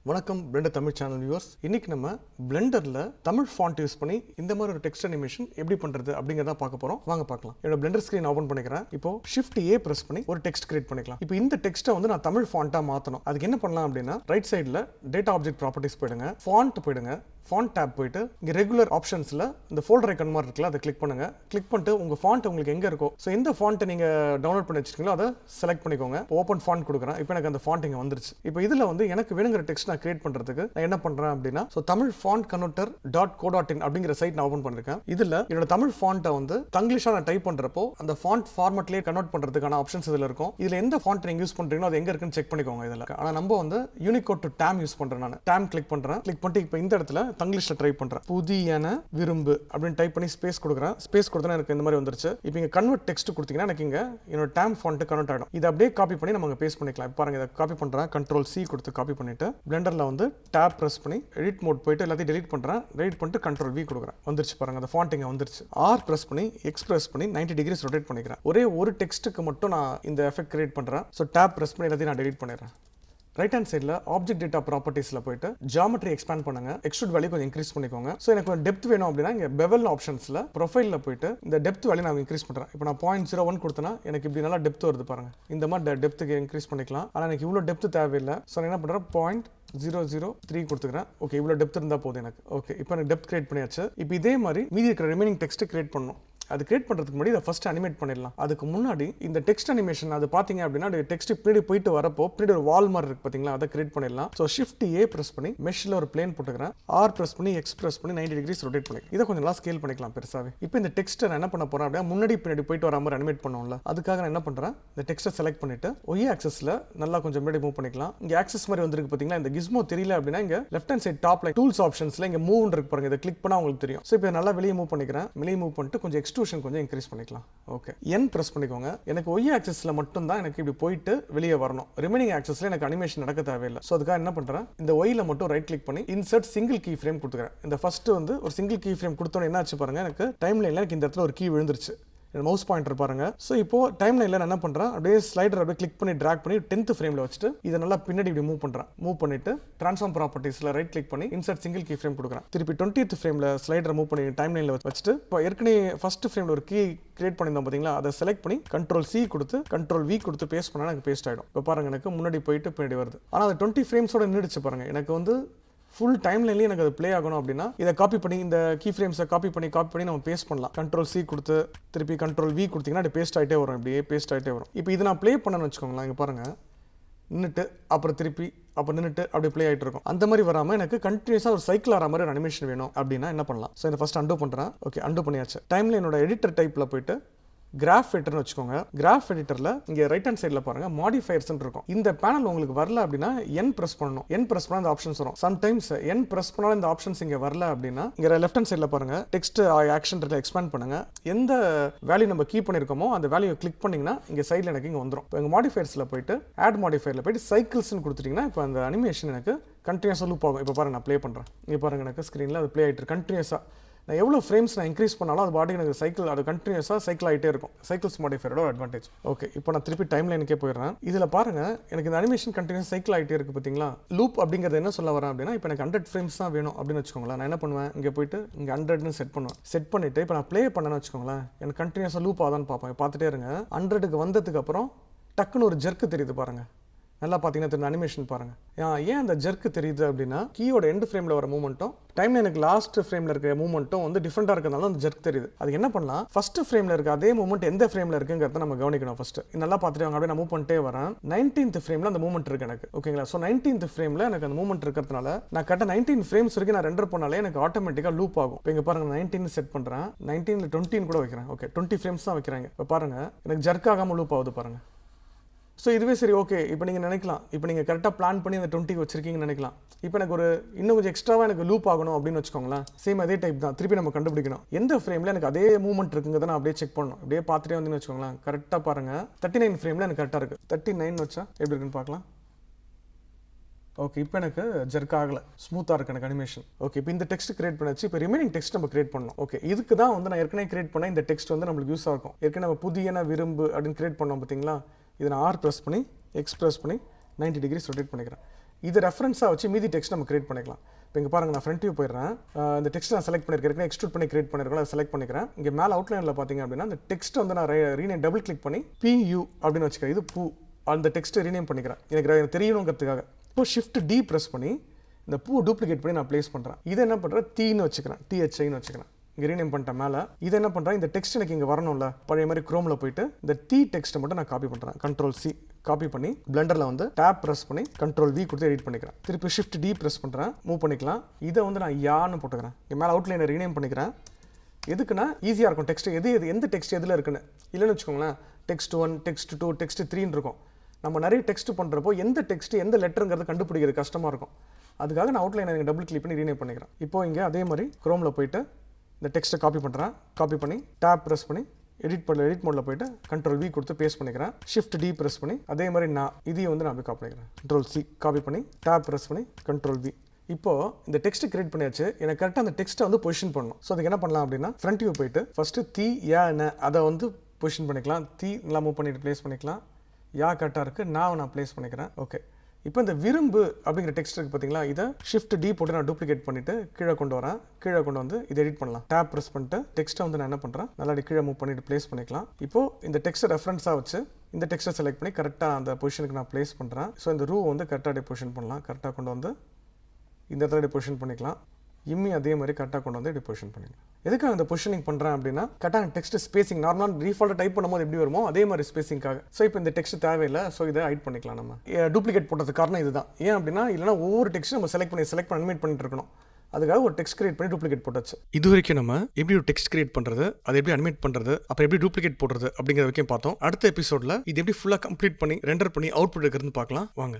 வணக்கம் Blender Tamil channel viewers. இன்னைக்கு நம்ம பிளெண்டர்ல தமிழ் ஃபாண்ட் யூஸ் பண்ணி இந்த மாதிரி ஒரு டெக்ஸ்ட் அனிமேஷன் எப்படி பண்றது அப்படிங்கறத பார்க்க போறோம். வாங்க பார்க்கலாம். என்னோட பிளெண்டர் ஸ்கிரீன் ஓபன் பண்ணிக்கிறேன். இப்போ Shift A பிரஸ் பண்ணி ஒரு டெக்ஸ்ட் கிரியேட் பண்ணிக்கலாம். இப்போ இந்த டெக்ஸ்ட்டை வந்து நான் தமிழ் ஃபாண்டா மாத்தணும். அதுக்கு என்ன பண்ணலாம் அப்படின்னா ரைட் சைடுல டேட்டா ஆப்ஜெக்ட் ப்ராப்பர்ட்டிஸ் போயிடுங்க, ஃபாண்ட் போயிடுங்க, ஃபாண்ட் டேப் போயிட்டு இங்க ரெகுலர் ஆப்ஷன்ஸ்ல இந்த ஃபோல்டர் ஐகான் மாதிரி இருக்குல்ல, அதை கிளிக் பண்ணுங்க. கிளிக் பண்ணிட்டு உங்க ஃபாண்ட் உங்களுக்கு எங்க இருக்கோ, ஸோ எந்த ஃபாண்ட்டை நீங்க டவுன்லோட் பண்ணி வச்சிருக்கீங்களோ அதை செலக்ட் பண்ணிக்கோங்க. ஓப்பன் ஃபாண்ட் கொடுக்குறேன். இப்போ எனக்கு அந்த ஃபாண்ட் இங்க வந்துருச்சு. இப்போ இதுல வந்து எனக்கு வேணுங்கிற டெக்ஸ்ட் நான் கிரியேட் பண்றதுக்கு நான் என்ன பண்றேன் அப்படின்னா தமிழ் ஃபாண்ட் கன்வெர்ட்டர் .co.in அப்படிங்கிற சைட் நான் ஓபன் பண்ணிருக்கேன். இதுல என்னோட தமிழ் ஃபாண்ட்டை வந்து தங்கிலீஷா நான் டைப் பண்றப்போ அந்த ஃபாண்ட் ஃபார்மட்லயே கன்வெர்ட் பண்றதுக்கான ஆப்ஷன்ஸ் இதுல இருக்கும். இதுல எந்த ஃபாண்ட் நீங்க யூஸ் பண்றீங்களோ அது எங்க இருக்குன்னு செக் பண்ணிக்கோங்க. இதுல ஆனா நம்ம வந்து யூனிகோட் டு டேம் யூஸ் பண்றேன். நான் டேம் கிளிக் பண்றேன். கிளிக் பண்ணிட்டு இப்போ இந்த இடத்துல தங்கிலீஷ்ல ட்ரை பண்றேன். புதியன விரும்பு அப்படின்னு டைப் பண்ணி ஸ்பேஸ் கொடுக்குறேன். ஸ்பேஸ் கொடுத்தா எனக்கு இந்த மாதிரி வந்துருச்சு. இப்போ இங்க கன்வெர்ட் டெக்ஸ்ட் கொடுத்தீங்கன்னா எனக்கு இங்க என்னோட டேம் ஃபாண்ட் கன்வெர்ட் ஆயிடும். இதை அப்படியே காப்பி பண்ணி நம்ம பேஸ்ட் பண்ணிக்கலாம். பாருங்க, இதை காப்பி பண்றேன். Ctrl+C கொடுத்து காப்பி பண்ணிட்டு பிளெண்டர்ல வந்து டேப் பிரஸ் பண்ணி எடிட் மோட் போயிட்டு எல்லாத்தையும் டெலீட் பண்றேன். டெலீட் பண்ணிட்டு Ctrl+V கொடுக்குறேன். வந்துருச்சு பாருங்க, அந்த ஃபாண்ட் இங்க வந்துருச்சு. R பிரஸ் பண்ணி X பிரஸ் பண்ணி 90 டிகிரிஸ் ரொட்டேட் பண்ணிக்கிறேன். ஒரே ஒரு டெக்ஸ்ட்டுக்கு மட்டும் நான் இந்த எஃபெக்ட் கிரியேட் பண்றேன். ஸோ டேப் பிரஸ் பண்ணி எல்லாத்தையும் நான் டெலீட் பண்ணிடுறேன். ரைட் ஹேண்ட் சைடில் ஆப்ஜெக்ட் டேட்டா ப்ராப்பர்ட்டிஸில் போயிட்டு ஜியாமெட்ரி எக்ஸ்பேண்ட் பண்ணுங்க. எக்ஸ்ட்ரூட் வேல்யூ கொஞ்சம் இன்க்ரீஸ் பண்ணிக்கோங்க. ஸோ எனக்கு ஒரு டெப்த் வேணும் அப்படின்னா இங்கே பெவல் ஆப்ஷன்ஸில் ப்ரொஃபைலில் போயிட்டு இந்த டெப்த் வேல்யூ நான் இன்க்ரீஸ் பண்ணுறேன். இப்போ நான் 0.01 கொடுத்தேன்னா எனக்கு இப்படி நல்லா டெப்த் வருது பாருங்க. இந்த மாதிரி டெப்த்துக்கு இன்க்ரீஸ் பண்ணிக்கலாம். ஆனால் எனக்கு இவ்வளோ டெப்த் தேவையில்லை. ஸோ நான் என்ன பண்ணுறேன், 0.003 கொடுத்துக்கிறேன். ஓகே, இவ்வளோ டெப்த் இருந்தால் போதும் எனக்கு. ஓகே, இப்போ எனக்கு டெப்த் கிரியேட் பண்ணியாச்சு. இப்போ இதே மாதிரி மீதி இருக்கிற ரிமைனிங் டெக்ஸ்ட் கிரியேட் பண்ணணும். அது கிரியேட் பண்ணுறதுக்கு முன்னாடி இதை ஃபர்ஸ்ட் அனிமேட் பண்ணிடலாம். அதுக்கு முன்னாடி இந்த டெக்ஸ்ட் அனிமேஷன் அது பார்த்தீங்க அப்படின்னா டெக்ஸ்ட் பின்னாடி போயிட்டு வரப்போ பின்னாடி ஒரு வால் மாதிரி இருக்கு பார்த்தீங்களா, அதை கிரியேட் பண்ணிடலாம். ஸோ Shift A பிரஸ் பண்ணி மெஷ்ல ஒரு பிளேன் போட்டுக்கிறேன். R பிரஸ் பண்ணி X பிரஸ் பண்ணி 90 டிகிரிஸ் ரொட்டேட் பண்ணி இதை கொஞ்சம் நல்லா ஸ்கேல் பண்ணிக்கலாம் பெருசாவே. இப்போ இந்த டெக்ஸ்ட்டை நான் என்ன பண்ண போறேன் அப்படின்னா முன்னாடி பின்னாடி போயிட்டு வர மாதிரி அனிமேட் பண்ணுவோம்ல, அதுக்காக நான் என்ன பண்றேன், இந்த டெக்ஸ்ட்டை செலக்ட் பண்ணிட்டு Y ஆக்சஸ்ல நல்லா கொஞ்சம் முன்னாடி மூவ் பண்ணிக்கலாம். இங்க ஆக்சஸ் மாதிரி வந்திருக்கு பார்த்தீங்களா, இந்த கிஸ்மோ தெரியல அப்படின்னா இங்க லெஃப்ட் ஹேண்ட் சைட் டாப்ல டூல்ஸ் ஆப்ஷன்ஸ்ல இங்க மூவ் இருக்கு பாருங்க, இதை கிளிக் பண்ணா உங்களுக்கு தெரியும். ஸோ இப்போ நல்லா வெளியே மூவ் பண்ணிக்கிறேன். வெளியே மூவ் பண்ணிட்டு கொஞ்சம் எக்ஸ்ட்ரூஷன் கொஞ்சம் இன்க்ரீஸ் பண்ணிக்கலாம். ஓகே, N பிரஸ் பண்ணிக்கோங்க. எனக்கு Y ஆக்சஸ்ல மட்டும் தான் எனக்கு இப்படி போயிட்டு வெளியே வரணும். ரிமைனிங் ஆக்சஸ்ல எனக்கு அனிமேஷன் நடக்க தேவையில்லை. ஸோ அதுக்காக என்ன பண்றேன், இந்த Yல மட்டும் ரைட் கிளிக் பண்ணி இன்சர்ட் சிங்கிள் கீ ஃப்ரேம் கொடுத்துக்கிறேன். இந்த ஃபர்ஸ்ட் வந்து ஒரு சிங்கிள் கீ ஃப்ரேம் கொடுத்தோன்னே என்ன ஆச்சு பாருங்க, எனக்கு டைம் லைன்ல எனக்கு இந்த இடத்துல ஒரு கீ விழுந்துருச்சு. மவுஸ் பாயிண்டர் பாருங்க. ஸோ இப்போ டைம் லைன்ல நான் என்ன பண்றேன், அப்படியே ஸ்லைடர் அப்படியே கிளிக் பண்ணி டிராக் பண்ணி 10th ஃப்ரேம்ல வச்சுட்டு இதை நல்லா பின்னாடி இப்படி மூவ் பண்றேன். மூவ் பண்ணிட்டு ட்ரான்ஸ்ஃபார்ம் ப்ராப்பர்ட்டிஸ்ல ரைட் கிளிக் பண்ணி இன்சர்ட் சிங்கிள் கீ ஃப்ரேம் கொடுக்குறேன். திருப்பி 20th ஃப்ரேம்ல ஸ்லைடர் மூவ் பண்ணி டைம் லைன்ல வச்சுட்டு இப்போ ஏற்கனவே ஃபர்ஸ்ட் ஃப்ரேம்ல ஒரு கீ கிரியேட் பண்ணியிருந்தோம் பார்த்தீங்களா, அதை செலக்ட் பண்ணி Ctrl+C கொடுத்து Ctrl+V கொடுத்து பேஸ்ட் பண்ணா எனக்கு பேஸ்ட் ஆயிடும். இப்போ பாருங்க, எனக்கு முன்னாடி போயிட்டு பின்னாடி வருது. ஆனால் அது 20 ஃப்ரேம்ஸோட நின்றுச்சு பாருங்க. எனக்கு வந்து ஃபுல் டைம் லைன்லேயே எனக்கு அது ப்ளே ஆகணும் அப்படின்னா இதை காப்பி பண்ணி இந்த கீ ஃப்ரேம்ஸை காப்பி பண்ணி நம்ம பேஸ்ட் பண்ணலாம். Ctrl+C கொடுத்து திருப்பி Ctrl+V கொடுத்தீங்கன்னா அது பேஸ்ட் ஆகிட்டே வரும். இப்படியே பேஸ்ட் ஆகிட்டே வரும். இப்போ இதை நான் ப்ளே பண்ணணும்னு வச்சுக்கோங்களேன். இங்கே பாருங்கள், நின்றுட்டு அப்புறம் திருப்பி அப்போ நின்றுட்டு அப்படி ப்ளே ஆகிட்டு இருக்கும். அந்த மாதிரி வராமல் எனக்கு கண்டினியூஸாக ஒரு சைக்கிள் ஆகிற மாதிரி ஒரு அனிமேஷன் வேணும் அப்படின்னா என்ன பண்ணலாம். ஸோ இதை ஃபஸ்ட் அண்டோ பண்ணுறேன். ஓகே, அண்டோ பண்ணியாச்சு. டைம் லைனோட எடிட்டர் டைப்பில் போயிட்டு கிராஃப் எடிட்டர்னு வச்சுக்கோங்க. கிராஃப் எடிட்டரில் இங்கே ரைட் ஹேண்ட் சைடில் பாருங்க மாடிஃபயர்ஸ் இருக்கும். இந்த பேனல் உங்களுக்கு வரல அப்படின்னா N பிரஸ் பண்ணணும். N பிரஸ் பண்ணால் இந்த ஆப்ஷன்ஸ் வரும். சம்டைம்ஸ் N பிரஸ் பண்ணாலும் இந்த ஆப்ஷன்ஸ் இங்கே வரல அப்படின்னா இங்கே லெஃப்ட் ஹேண்ட் சைடில் பாருங்க டெக்ஸ்ட் ஆக்ஷன் எக்ஸ்பேண்ட் பண்ணுங்க. எந்த வேல்யூ நம்ம கீப் பண்ணியிருக்கோமோ அந்த வேல்யூ கிளிக் பண்ணிங்கன்னா இங்கே சைடில் எனக்கு இங்கே வந்துடும். இப்போ எங்கள் மாடிஃபயர்ஸில் போயிட்டு ஆட் மாடிஃபயரில் போயிட்டு சைக்கிள்ஸ்னு கொடுத்துட்டிங்கன்னா இப்போ அந்த அனிமேஷன் எனக்கு கண்டினியூஸாக லூப் ஆகும். இப்போ பாருங்க, நான் ப்ளே பண்ணுறேன். இங்கே பாருங்க, எனக்கு ஸ்க்ரீனில் அது ப்ளே ஆகிட்டு கண்டினியூஸாக. நான் எவ்வளோ ஃப்ரேம்ஸ் நான் இன்க்ரீஸ் பண்ணாலும் அது பாட்டுக்கு எனக்கு சைக்கிள் அது கண்டினியூஸாக சைக்கிள் ஆகிட்டே இருக்கும். Cycles மாடிஃபயரோட advantage. ஓகே, இப்போ நான் திருப்பி டைம் லைனுக்கே போயிடுறேன். இதில் பாருங்க, எனக்கு இந்த அனிமேஷன் கண்டினியூஸ் சைக்கிள் ஆகிட்டே இருக்குது பார்த்தீங்களா. லூப் அப்படிங்கிறது என்ன சொல்ல வரேன் அப்படின்னா இப்போ எனக்கு 100 ஃப்ரேம்ஸ் தான் வேணும் அப்படின்னு வச்சுக்கோங்களேன். நான் என்ன பண்ணுவேன், இங்கே போயிட்டு இங்கே 100ன்னு செட் பண்ணுவேன். செட் பண்ணிவிட்டு இப்போ நான் ப்ளே பண்ணேன்னு வச்சுக்கோங்களேன், எனக்கு கண்டினியூஸாக லூப் ஆதான்னு பார்ப்பேன். பார்த்துட்டே இருங்க. 100க்கு வந்ததுக்கு அப்புறம் டக்குன்னு ஒரு ஜெர்க்கு தெரியுது பாருங்கள். நல்லா பார்த்தீங்கன்னா அனிமேஷன் பாருங்க. ஏன் அந்த ஜெர்க்கு தெரியுது அப்படின்னா கீயோட எண்ட் ஃப்ரேமில் வர மூவ்மெண்ட்டும் டைம்ல எனக்கு லாஸ்ட் ஃப்ரேமில் இருக்க மூவ்மெண்ட்டும் வந்து டிஃப்ரெண்டாக இருக்கிறதுனால அந்த ஜெர்க் தெரியுது. அது என்ன பண்ணலாம், ஃபர்ஸ்ட் ஃப்ரேமில் இருக்க அதே மூவ்மெண்ட் எந்த ஃப்ரேமில் இருக்குங்கிறத நம்ம கவனிக்கணும். ஃபர்ஸ்ட் நல்லா பார்த்துட்டு அப்படியே நான் மூவ் பண்ணிட்டே வரேன். 19th ஃப்ரேமில் அந்த மூவ்மெண்ட் இருக்கு எனக்கு. ஓகேங்களா. ஸோ 19th ஃப்ரேமில் எனக்கு அந்த மூவ்மெண்ட் இருக்கிறதுனால நான் கரெக்டாக 19 ஃப்ரேம்ஸ் வரைக்கும் நான் ரெண்டர் பண்ணாலே எனக்கு ஆட்டோமேட்டிக்காக லூப் ஆகும். இப்போ இங்கே பாருங்க, 19 செட் பண்ணுறேன். 19ல் 20 கூட வைக்கிறேன். ஓகே, 20 ஃப்ரேம்ஸ் தான் வைக்கிறாங்க. இப்போ பாருங்க, எனக்கு ஜெர்க் ஆகாமல் லூப் ஆகுது பாருங்க. ஸோ இதுவே சரி, ஓகே. இப்போ நீங்கள் நினைக்கலாம், இப்போ நீங்கள் கரெக்டாக பிளான் பண்ணி அந்த 20 வச்சிருக்கீங்கன்னு நினைக்கலாம். இப்போ எனக்கு ஒரு இன்னும் கொஞ்சம் எக்ஸ்ட்ராவாக எனக்கு லூப் ஆகணும் அப்படின்னு வச்சுக்கோங்களேன். சேம் அதே டைப் தான். திருப்பி நம்ம கண்டுபிடிக்கணும் எந்த ஃப்ரேமில் எனக்கு அதே மூவ்மெண்ட் இருக்குங்கிறத நான் அப்படியே செக் பண்ணணும். அப்படியே பார்த்துட்டே வந்து வச்சுக்கோங்களேன். கரெக்டாக பாருங்கள், 39 ஃப்ரேமில் எனக்கு கரெக்டாக இருக்குது. 39 வச்சா எப்படி இருக்குன்னு பார்க்கலாம். ஓகே, இப்போ எனக்கு ஜெர்க் ஆகலை, ஸ்மூத்தாக இருக்கு எனக்கு அனிமேஷன். ஓகே, இப்போ இந்த டெக்ஸ்ட் கிரியேட் பண்ணாச்சு. இப்போ ரிமைனிங் டெக்ஸ்ட் நம்ம கிரியேட் பண்ணணும். ஓகே, இதுக்கு தான் வந்து நான் ஏற்கனவே கிரியேட் பண்ண இந்த டெக்ஸ்ட் வந்து நம்மளுக்கு யூஸ் ஆகும். ஏற்கனவே நம்ம புதியன விரும்பு அப்படின்னு கிரியேட் பண்ணோம் பார்த்தீங்களா. இதை நான் R ப்ரெஸ் பண்ணி X ப்ரெஸ் பண்ணி 90 டிகிரிஸ் ரொட்டேட் பண்ணிக்கிறேன். இது ரெஃபரன்ஸாக வச்சு மீதி டெக்ஸ்ட் நம்ம கிரியேட் பண்ணிக்கலாம். இப்போ இங்கே பாருங்கள், நான் ஃப்ரண்ட் வியூ போயிடுறேன். இந்த டெக்ஸ்ட் நான் செலக்ட் பண்ணியிருக்கேன், எக்ஸ்ட்ரூட் பண்ணி கிரியேட் பண்ணியிருக்கேன், அதை செலக்ட் பண்ணிக்கிறேன். இங்கே மேலே அவுட்லைனில் பார்த்தீங்க அப்படின்னா அந்த டெக்ஸ்ட் வந்து நான் ரீநேம் டபுள் கிளிக் பண்ணி PU அப்படின்னு வச்சுக்கிறேன். இது பூ, அந்த டெக்ஸ்ட்டை ரீநேம் பண்ணிக்கிறேன் எனக்கு தெரியணுங்கிறதுக்காக. இப்போ ஷிஃப்ட் D ப்ரெஸ் பண்ணி இந்த பூ டூப்ளிகேட் பண்ணி நான் ப்ளேஸ் பண்ணுறேன். இதை என்ன பண்ணுறேன், தீன்னு வச்சுக்கிறேன், THIன்னு வச்சுக்கிறேன். இங்கே ரீநேம் பண்ணிட்டேன் மேலே. இதை என்ன பண்ணுறேன், இந்த டெக்ஸ்ட் எனக்கு இங்கே வரணும்ல, பழைய மாதிரி குரோமில் போயிட்டு இந்த டெக்ஸ்ட்டை மட்டும் நான் காப்பி பண்ணுறேன். Ctrl+C காப்பி பண்ணி பிளெண்டரில் வந்து டேப் ப்ரெஸ் பண்ணி Ctrl+V கொடுத்து எடிட் பண்ணிக்கிறேன். திருப்பி ஷிஃப்ட் D ப்ரெஸ் பண்ணுறேன், மூவ் பண்ணிக்கலாம். இதை வந்து நான் யான்னு போட்டுக்கிறேன். இங்கே மேலே அவுட்லைனை ரீநேம் பண்ணிக்கிறேன். எதுக்குன்னா ஈஸியாக இருக்கும் டெக்ஸ்ட் எந்த டெக்ஸ்ட் எதில் இருக்குன்னு. இல்லைன்னு வச்சுக்கோங்களேன், டெக்ஸ்ட் 1, டெக்ஸ்ட் 2, டெக்ஸ்ட் 3ன்னு இருக்கும். நம்ம நிறைய டெக்ஸ்ட் பண்ணுறப்போ எந்த டெக்ஸ்ட் எந்த லெட்டருங்கிறது கண்டுபிடிக்கிறது கஷ்டமாக இருக்கும். அதுக்காக நான் அவுட்லைனை எனக்கு டபுள் கிளிக் பண்ணி ரீநேம் பண்ணிக்கிறேன். இப்போ இங்கே அதே மாதிரி குரோமில் போயிட்டு இந்த டெக்ஸ்ட்டை காப்பி பண்ணுறேன். காப்பி பண்ணி டேப் ப்ரெஸ் பண்ணி எடிட் மோடில் போயிட்டு Ctrl+V கொடுத்து பேஸ்ட் பண்ணிக்கிறேன். ஷிஃப்ட் D ப்ரெஸ் பண்ணி அதே மாதிரி இதையும் வந்து நான் போய் காப்பி பண்ணிக்கிறேன். Ctrl+C காப்பி பண்ணி டேப் ப்ரெஸ் பண்ணி Ctrl+V. இப்போது இந்த டெக்ஸ்ட் கிரியேட் பண்ணியாச்சு. எனக்கு கரெக்டாக அந்த டெக்ஸ்ட்டை வந்து பொசிஷன் பண்ணணும். ஸோ அதுக்கு என்ன பண்ணலாம் அப்படின்னா, ஃப்ரண்ட் வியூ போயிட்டு ஃபஸ்ட்டு அதை வந்து பொசிஷன் பண்ணிக்கலாம். நல்லா மூவ் பண்ணிட்டு ப்ளேஸ் பண்ணிக்கலாம். கரெக்டாக இருக்குது, நான் ப்ளேஸ் பண்ணிக்கிறேன். ஓகே, இப்போ இந்த விரும்பு அப்படிங்கிற டெக்ஸ்ட் இருக்குது பார்த்தீங்களா, இதை ஷிஃப்ட் D போட்டு நான் டூப்ளிகேட் பண்ணிவிட்டு கீழே கொண்டு வரேன். கீழே கொண்டு வந்து இதை எடிட் பண்ணலாம். டேப் ப்ரெஸ் பண்ணிட்டு டெக்ஸ்ட்டை வந்து நான் என்ன பண்ணுறேன், நல்லா கீழே மூவ் பண்ணிட்டு ப்ளேஸ் பண்ணிக்கலாம். இப்போது இந்த டெக்ஸ்ட்டை ரெஃபரன்ஸாக வச்சு இந்த டெக்ஸ்ட்டை செலக்ட் பண்ணி கரெக்டாக அந்த பொசிஷனுக்கு நான் ப்ளேஸ் பண்ணுறேன். ஸோ இந்த ரூ வந்து கரெக்டாக டெபொசிஷன் பண்ணலாம். கரெக்டாக கொண்டு வந்து இந்த இடத்துல டெபொசிஷன் பண்ணிக்கலாம். அதே மாதிரி கரெக்டாக கொண்டு வந்து டெபொசிஷன் பண்ணிக்கலாம். எதுக்காக இந்த பொசிஷனிங் பண்ணுறேன் அப்படின்னா, கரெக்டாக டெக்ஸ்ட் ஸ்பேசிங் நார்மலாக டிஃபால்ட்டாக டைப் பண்ணும்போது எப்படி வருமோ அதே மாதிரி ஸ்பேசிங்காக. ஸோ இப்போ இந்த டெக்ஸ்ட் தேவையில்லை, ஸோ இதை ஹைட் பண்ணிக்கலாம். நம்ம டூப்ளிகேட் போட்டதுக்கு காரணம் இதுதான். ஏன் அப்படின்னா, இல்லைனா ஒவ்வொரு டெக்ஸ்ட் நம்ம செலக்ட் பண்ணி அனிமேட் பண்ணிட்டு இருக்கணும். அதுக்காக ஒரு டெக்ஸ்ட் கிரியேட் பண்ணி டூப்ளிகேட் போட்டாச்சு. இது வரைக்கும் நம்ம எப்படி ஒரு டெக்ஸ்ட் கிரியேட் பண்ணுறது, அதை எப்படி அனிமேட் பண்ணுறது, அப்புறம் எப்படி டூப்ளிகேட் போடுறது அப்படிங்கிற வரைக்கும் பார்த்தோம். அடுத்த எபிசோடில் இது எப்படி ஃபுல்லாக கம்ப்ளீட் பண்ணி ரெண்டர் பண்ணி அவுட்புட் எடுக்கிறதுன்னு பார்க்கலாம் வாங்க.